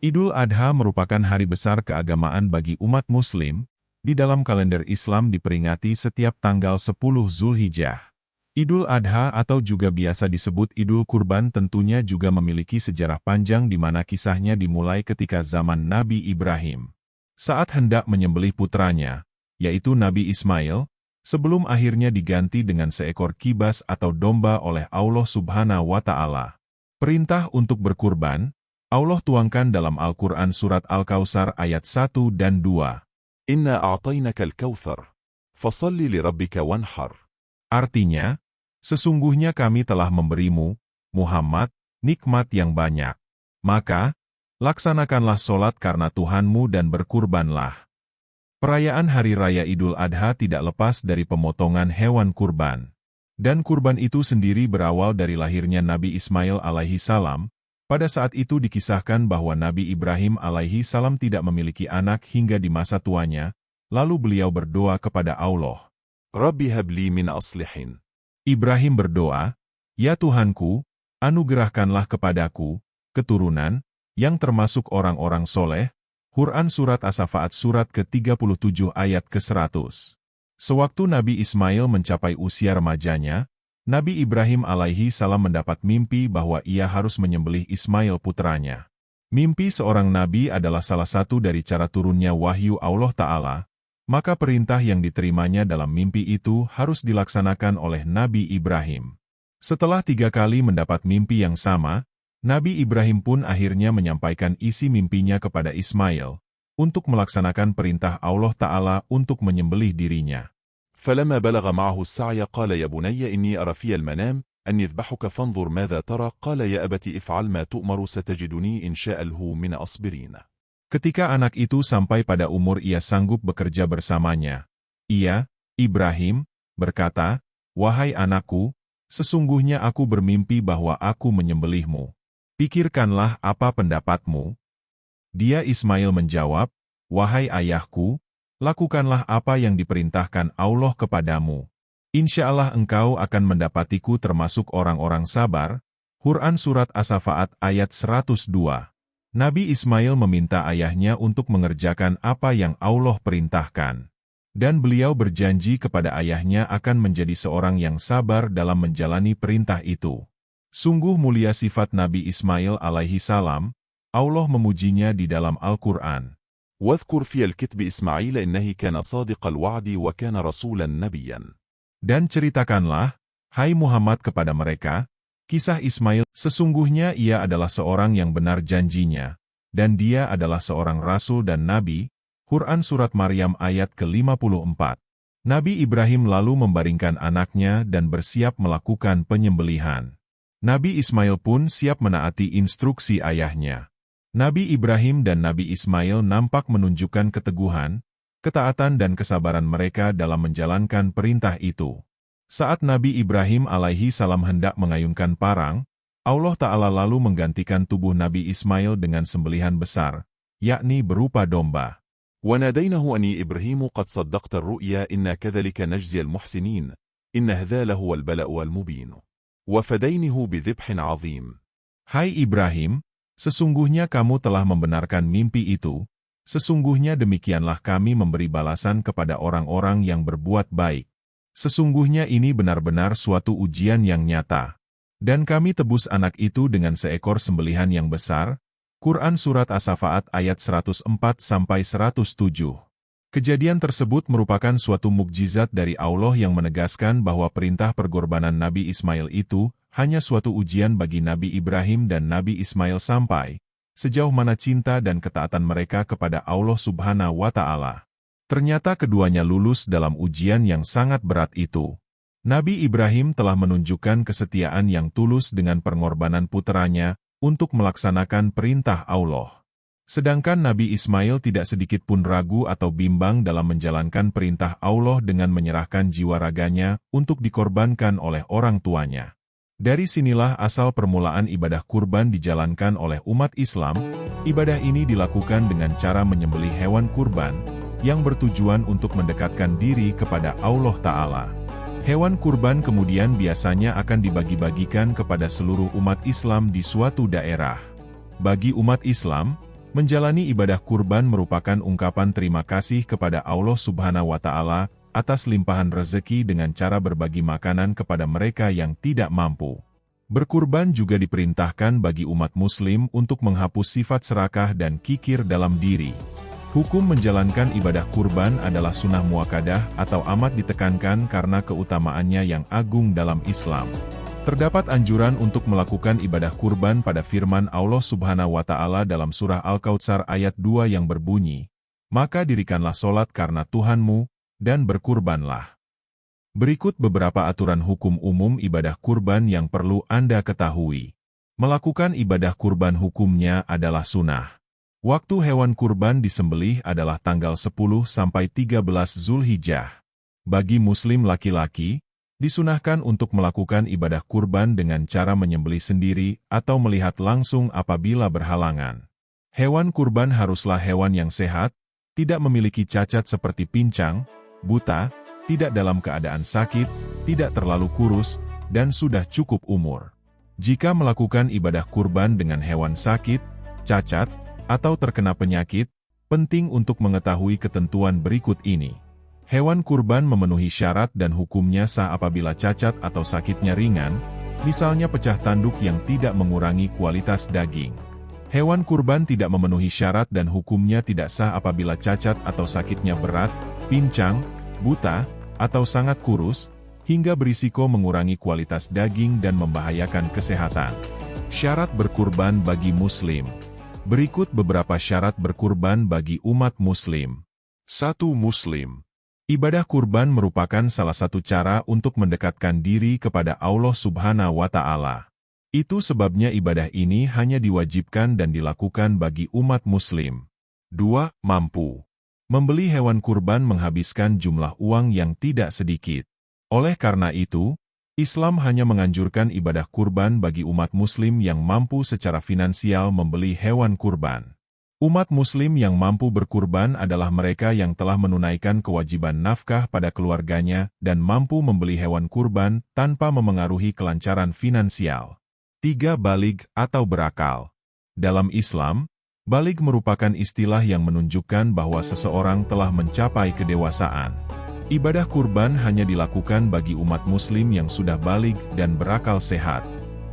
Idul Adha merupakan hari besar keagamaan bagi umat Muslim. Di dalam kalender Islam diperingati setiap tanggal 10 Zulhijjah. Idul Adha atau juga biasa disebut Idul Kurban tentunya juga memiliki sejarah panjang di mana kisahnya dimulai ketika zaman Nabi Ibrahim. Saat hendak menyembelih putranya, yaitu Nabi Ismail, sebelum akhirnya diganti dengan seekor kibas atau domba oleh Allah Subhanahu wa Ta'ala. Perintah untuk berkurban, Allah tuangkan dalam Al-Quran Surat Al-Kautsar ayat 1 dan 2. Inna a'tainakal kautsar, fasalli lirabbika wanhar. Artinya, sesungguhnya kami telah memberimu, Muhammad, nikmat yang banyak. Maka, laksanakanlah solat karena Tuhanmu dan berkurbanlah. Perayaan Hari Raya Idul Adha tidak lepas dari pemotongan hewan kurban. Dan kurban itu sendiri berawal dari lahirnya Nabi Ismail alaihi salam. Pada saat itu dikisahkan bahwa Nabi Ibrahim alaihi salam tidak memiliki anak hingga di masa tuanya, lalu beliau berdoa kepada Allah. Rabbi habli min aslihin. Ibrahim berdoa, "Ya Tuhanku, anugerahkanlah kepadaku keturunan yang termasuk orang-orang soleh." Quran Surat As-Safaat Surat ke-37 ayat ke-100. Sewaktu Nabi Ismail mencapai usia remajanya, Nabi Ibrahim alaihi salam mendapat mimpi bahwa ia harus menyembelih Ismail putranya. Mimpi seorang nabi adalah salah satu dari cara turunnya wahyu Allah Ta'ala, maka perintah yang diterimanya dalam mimpi itu harus dilaksanakan oleh Nabi Ibrahim. Setelah 3 kali mendapat mimpi yang sama, Nabi Ibrahim pun akhirnya menyampaikan isi mimpinya kepada Ismail, untuk melaksanakan perintah Allah Ta'ala untuk menyembelih dirinya. فلما بلغ معه السعي قال يا بني إني أرى في المنام أن يذبحك فانظر ماذا ترى قال يا أبت افعل ما تؤمر ستجدني إن شاء الله من أصبرين. Ketika anak itu sampai pada umur ia sanggup bekerja bersamanya, ia, Ibrahim, berkata, "Wahai anakku, sesungguhnya aku bermimpi bahwa aku menyembelihmu. Pikirkanlah apa pendapatmu." Dia Ismail menjawab, "Wahai ayahku, lakukanlah apa yang diperintahkan Allah kepadamu. Insya Allah engkau akan mendapatiku termasuk orang-orang sabar." Quran Surat As-Safaat ayat 102. Nabi Ismail meminta ayahnya untuk mengerjakan apa yang Allah perintahkan. Dan beliau berjanji kepada ayahnya akan menjadi seorang yang sabar dalam menjalani perintah itu. Sungguh mulia sifat Nabi Ismail alaihi salam, Allah memujinya di dalam Al-Quran. واذكر في الكتب إسماعيل إنه كان صادق الوعد وكان رسولا نبيا. Dan ceritakanlah, hai Muhammad kepada mereka, kisah Ismail, sesungguhnya ia adalah seorang yang benar janjinya, dan dia adalah seorang rasul dan nabi. Quran Surat Maryam ayat ke-54. Nabi Ibrahim lalu membaringkan anaknya dan bersiap melakukan penyembelihan. Nabi Ismail pun siap menaati instruksi ayahnya. Nabi Ibrahim dan Nabi Ismail nampak menunjukkan keteguhan, ketaatan dan kesabaran mereka dalam menjalankan perintah itu. Saat Nabi Ibrahim alaihi salam hendak mengayunkan parang, Allah Ta'ala lalu menggantikan tubuh Nabi Ismail dengan sembelihan besar, yakni berupa domba. ونادينه أني إبراهيم قد صدقت الرؤيا إنا كذلك نجزي المحسنين إن هذا لهو البلاء المبين وفدينه بذبح عظيم. Hai Ibrahim, sesungguhnya kamu telah membenarkan mimpi itu, sesungguhnya demikianlah kami memberi balasan kepada orang-orang yang berbuat baik. Sesungguhnya ini benar-benar suatu ujian yang nyata. Dan kami tebus anak itu dengan seekor sembelihan yang besar. Quran Surat As-Safaat ayat 104-107. Kejadian tersebut merupakan suatu mukjizat dari Allah yang menegaskan bahwa perintah perkorbanan Nabi Ismail itu hanya suatu ujian bagi Nabi Ibrahim dan Nabi Ismail sampai sejauh mana cinta dan ketaatan mereka kepada Allah Subhanahu wa Ta'ala. Ternyata keduanya lulus dalam ujian yang sangat berat itu. Nabi Ibrahim telah menunjukkan kesetiaan yang tulus dengan pengorbanan puteranya untuk melaksanakan perintah Allah. Sedangkan Nabi Ismail tidak sedikit pun ragu atau bimbang dalam menjalankan perintah Allah dengan menyerahkan jiwa raganya untuk dikorbankan oleh orang tuanya. Dari sinilah asal permulaan ibadah kurban dijalankan oleh umat Islam. Ibadah ini dilakukan dengan cara menyembelih hewan kurban, yang bertujuan untuk mendekatkan diri kepada Allah Ta'ala. Hewan kurban kemudian biasanya akan dibagi-bagikan kepada seluruh umat Islam di suatu daerah. Bagi umat Islam, Menjalani ibadah kurban merupakan ungkapan terima kasih kepada Allah Subhanahu wa Ta'ala atas limpahan rezeki dengan cara berbagi makanan kepada mereka yang tidak mampu. Berkurban juga diperintahkan bagi umat Muslim untuk menghapus sifat serakah dan kikir dalam diri. Hukum menjalankan ibadah kurban adalah sunnah muakkadah atau amat ditekankan karena keutamaannya yang agung dalam Islam. Terdapat anjuran untuk melakukan ibadah kurban pada firman Allah Subhanahu wa Ta'ala dalam surah Al-Kautsar ayat 2 yang berbunyi, "Maka dirikanlah solat karena Tuhanmu, dan berkurbanlah." Berikut beberapa aturan hukum umum ibadah kurban yang perlu Anda ketahui. Melakukan ibadah kurban hukumnya adalah sunnah. Waktu hewan kurban disembelih adalah tanggal 10 sampai 13 Zulhijjah. Bagi Muslim laki-laki, disunahkan untuk melakukan ibadah kurban dengan cara menyembelih sendiri atau melihat langsung apabila berhalangan. Hewan kurban haruslah hewan yang sehat, tidak memiliki cacat seperti pincang, buta, tidak dalam keadaan sakit, tidak terlalu kurus, dan sudah cukup umur. Jika melakukan ibadah kurban dengan hewan sakit, cacat, atau terkena penyakit, penting untuk mengetahui ketentuan berikut ini. Hewan kurban memenuhi syarat dan hukumnya sah apabila cacat atau sakitnya ringan, misalnya pecah tanduk yang tidak mengurangi kualitas daging. Hewan kurban tidak memenuhi syarat dan hukumnya tidak sah apabila cacat atau sakitnya berat, pincang, buta, atau sangat kurus, hingga berisiko mengurangi kualitas daging dan membahayakan kesehatan. Syarat berkurban bagi Muslim. Berikut beberapa syarat berkurban bagi umat Muslim. 1. Muslim. Ibadah kurban merupakan salah satu cara untuk mendekatkan diri kepada Allah Subhanahu wa Ta'ala. Itu sebabnya ibadah ini hanya diwajibkan dan dilakukan bagi umat Muslim. 2. Mampu. Membeli hewan kurban menghabiskan jumlah uang yang tidak sedikit. Oleh karena itu, Islam hanya menganjurkan ibadah kurban bagi umat Muslim yang mampu secara finansial membeli hewan kurban. Umat Muslim yang mampu berkurban adalah mereka yang telah menunaikan kewajiban nafkah pada keluarganya dan mampu membeli hewan kurban tanpa memengaruhi kelancaran finansial. 3. Baligh atau berakal. Dalam Islam, baligh merupakan istilah yang menunjukkan bahwa seseorang telah mencapai kedewasaan. Ibadah kurban hanya dilakukan bagi umat Muslim yang sudah baligh dan berakal sehat.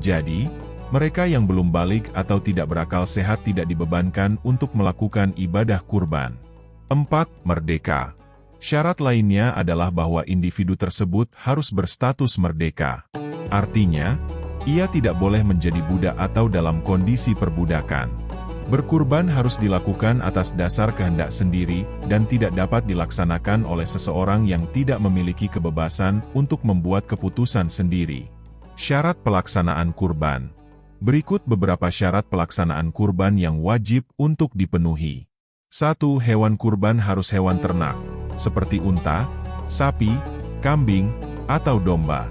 Jadi, mereka yang belum baligh atau tidak berakal sehat tidak dibebankan untuk melakukan ibadah kurban. 4. Merdeka. Syarat lainnya adalah bahwa individu tersebut harus berstatus merdeka. Artinya, ia tidak boleh menjadi budak atau dalam kondisi perbudakan. Berkurban harus dilakukan atas dasar kehendak sendiri dan tidak dapat dilaksanakan oleh seseorang yang tidak memiliki kebebasan untuk membuat keputusan sendiri. Syarat pelaksanaan kurban. Berikut beberapa syarat pelaksanaan kurban yang wajib untuk dipenuhi. 1. Hewan kurban harus hewan ternak, seperti unta, sapi, kambing, atau domba.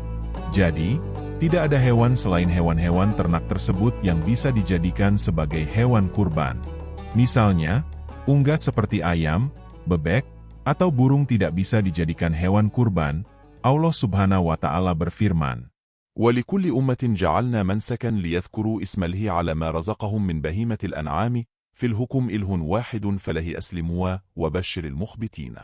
Jadi, tidak ada hewan selain hewan-hewan ternak tersebut yang bisa dijadikan sebagai hewan kurban. Misalnya, unggas seperti ayam, bebek, atau burung tidak bisa dijadikan hewan kurban. Allah Subhanahu wa Ta'ala berfirman, ولكل أمة جعلنا منسكا ليذكروا اسم الله على ما رزقهم من بهيمة الأنعام في الحكم إله واحد فله أسلموا وبشر المخبتين.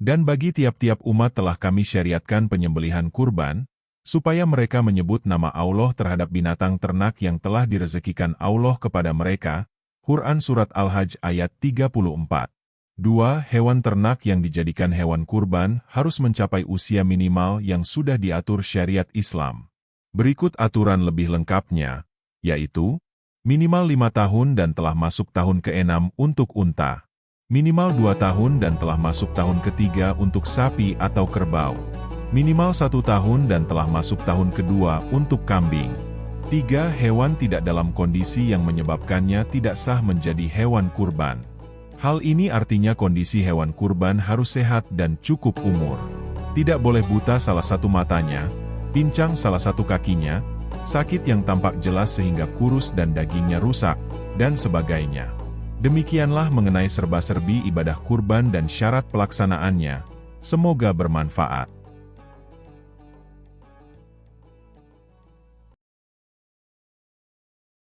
Dan bagi tiap-tiap umat telah kami syariatkan penyembelihan kurban, supaya mereka menyebut nama Allah terhadap binatang ternak yang telah direzekikan Allah kepada mereka. Quran Surat Al-Hajj ayat 34. 2. Hewan ternak yang dijadikan hewan kurban harus mencapai usia minimal yang sudah diatur syariat Islam. Berikut aturan lebih lengkapnya, yaitu, minimal 5 tahun dan telah masuk tahun ke-6 untuk unta, minimal 2 tahun dan telah masuk tahun ke-3 untuk sapi atau kerbau, minimal 1 tahun dan telah masuk tahun ke-2 untuk kambing. 3. Hewan tidak dalam kondisi yang menyebabkannya tidak sah menjadi hewan kurban. Hal ini artinya kondisi hewan kurban harus sehat dan cukup umur. Tidak boleh buta salah satu matanya, pincang salah satu kakinya, sakit yang tampak jelas sehingga kurus dan dagingnya rusak, dan sebagainya. Demikianlah mengenai serba-serbi ibadah kurban dan syarat pelaksanaannya. Semoga bermanfaat.